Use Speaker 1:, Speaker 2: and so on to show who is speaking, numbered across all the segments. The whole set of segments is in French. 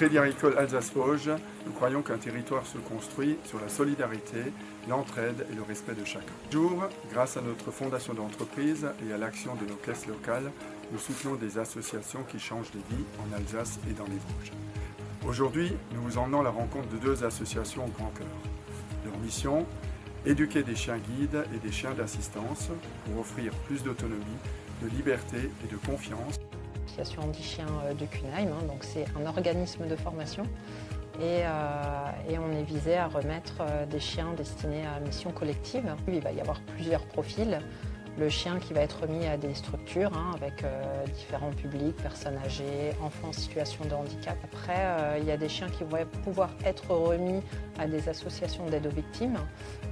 Speaker 1: Crédit Agricole Alsace-Vosges, nous croyons qu'un territoire se construit sur la solidarité, l'entraide et le respect de chacun. Toujours, grâce à notre fondation d'entreprise et à l'action de nos caisses locales, nous soutenons des associations qui changent des vies en Alsace et dans les Vosges. Aujourd'hui, nous vous emmenons à la rencontre de deux associations au grand cœur. Leur mission, éduquer des chiens guides et des chiens d'assistance pour offrir plus d'autonomie, de liberté et de confiance.
Speaker 2: L'association Handi-Chien de Cunheim, donc c'est un organisme de formation et on est visé à remettre des chiens destinés à mission collective. Il va y avoir plusieurs profils. Le chien qui va être remis à des structures avec différents publics, personnes âgées, enfants en situation de handicap. Après, il y a des chiens qui vont pouvoir être remis à des associations d'aide aux victimes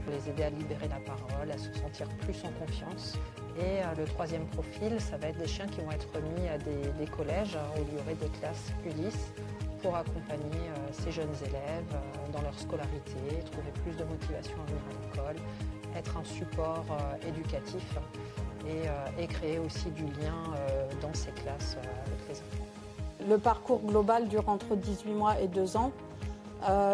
Speaker 2: pour les aider à libérer la parole, à se sentir plus en confiance. Et le troisième profil, ça va être des chiens qui vont être remis à des collèges où il y aurait des classes Ulysse pour accompagner ces jeunes élèves dans leur scolarité, trouver plus de motivation à venir à l'école, être un support éducatif et créer aussi du lien dans ces classes avec les enfants.
Speaker 3: Le parcours global dure entre 18 mois et 2 ans,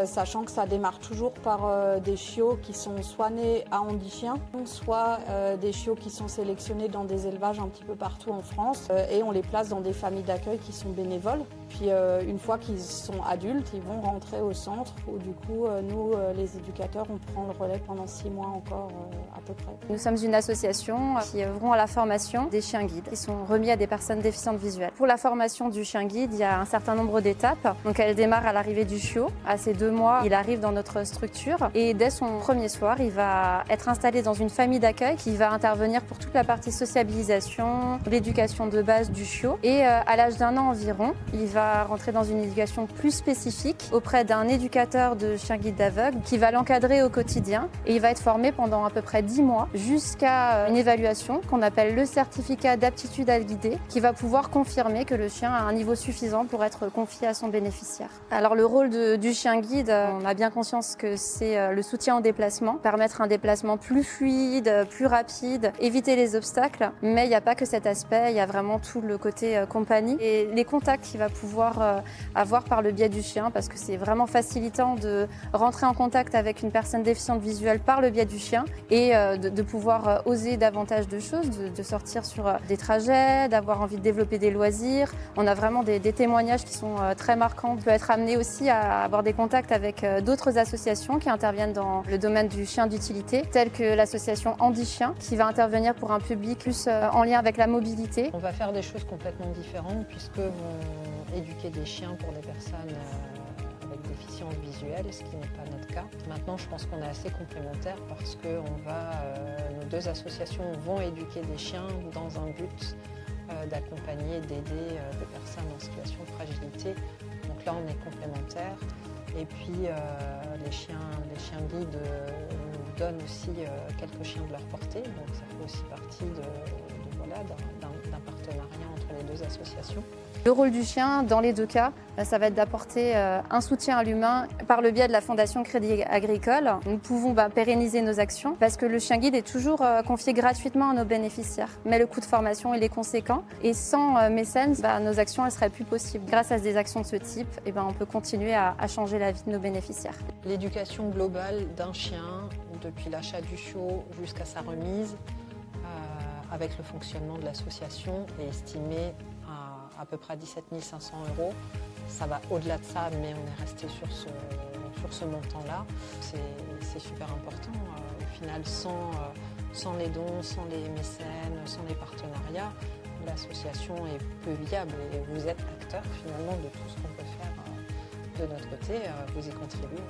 Speaker 3: sachant que ça démarre toujours par des chiots qui sont soit nés à Handi-Chien, soit des chiots qui sont sélectionnés dans des élevages un petit peu partout en France et on les place dans des familles d'accueil qui sont bénévoles. Puis une fois qu'ils sont adultes, ils vont rentrer au centre où du coup, nous, les éducateurs, on prend le relais pendant 6 mois encore à peu près.
Speaker 4: Nous sommes une association qui œuvrons à la formation des chiens guides qui sont remis à des personnes déficientes visuelles. Pour la formation du chien guide, il y a un certain nombre d'étapes. Donc elle démarre à l'arrivée du chiot. À ses 2 mois, il arrive dans notre structure et dès son premier soir, il va être installé dans une famille d'accueil qui va intervenir pour toute la partie sociabilisation, l'éducation de base du chiot. Et à l'âge d'1 an environ, il va rentrer dans une éducation plus spécifique auprès d'un éducateur de chien guide d'aveugle qui va l'encadrer au quotidien et il va être formé pendant à peu près 10 mois jusqu'à une évaluation qu'on appelle le certificat d'aptitude à guider qui va pouvoir confirmer que le chien a un niveau suffisant pour être confié à son bénéficiaire. Alors le rôle du chien guide, on a bien conscience que c'est le soutien au déplacement, permettre un déplacement plus fluide, plus rapide, éviter les obstacles, mais il n'y a pas que cet aspect, il y a vraiment tout le côté compagnie et les contacts qu'il va pouvoir avoir par le biais du chien parce que c'est vraiment facilitant de rentrer en contact avec une personne déficiente visuelle par le biais du chien et de pouvoir oser davantage de choses, de sortir sur des trajets, d'avoir envie de développer des loisirs. On a vraiment des témoignages qui sont très marquants. On peut être amené aussi à avoir des contacts avec d'autres associations qui interviennent dans le domaine du chien d'utilité, telles que l'association Handi-Chien qui va intervenir pour un public plus en lien avec la mobilité.
Speaker 2: On va faire des choses complètement différentes puisque vont éduquer des chiens pour des personnes avec déficience visuelle, ce qui n'est pas notre cas. Maintenant, je pense qu'on est assez complémentaires parce que nos deux associations vont éduquer des chiens dans un but d'accompagner, d'aider des personnes en situation de fragilité. Donc là, on est complémentaires. Et puis, les chiens guides nous donnent aussi quelques chiens de leur portée. Donc ça fait aussi partie d'un partenariat entre les deux associations.
Speaker 4: Le rôle du chien, dans les 2 cas, ça va être d'apporter un soutien à l'humain par le biais de la Fondation Crédit Agricole. Nous pouvons pérenniser nos actions parce que le chien guide est toujours confié gratuitement à nos bénéficiaires. Mais le coût de formation, il est conséquent et sans mécènes, nos actions ne seraient plus possibles. Grâce à des actions de ce type, on peut continuer à changer la vie de nos bénéficiaires.
Speaker 2: L'éducation globale d'un chien, depuis l'achat du chiot jusqu'à sa remise, avec le fonctionnement de l'association, est estimée à peu près 17 500 €. Ça va au-delà de ça, mais on est resté sur ce montant-là. C'est super important. Au final, sans les dons, sans les mécènes, sans les partenariats, l'association est peu viable et vous êtes acteur finalement de tout ce qu'on peut faire de notre côté. Vous y contribuez.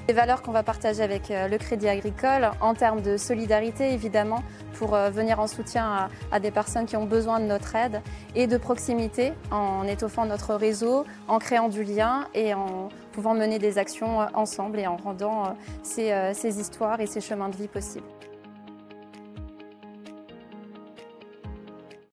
Speaker 4: Les valeurs qu'on va partager avec le Crédit Agricole en termes de solidarité évidemment pour venir en soutien à des personnes qui ont besoin de notre aide et de proximité en étoffant notre réseau, en créant du lien et en pouvant mener des actions ensemble et en rendant ces histoires et ces chemins de vie possibles.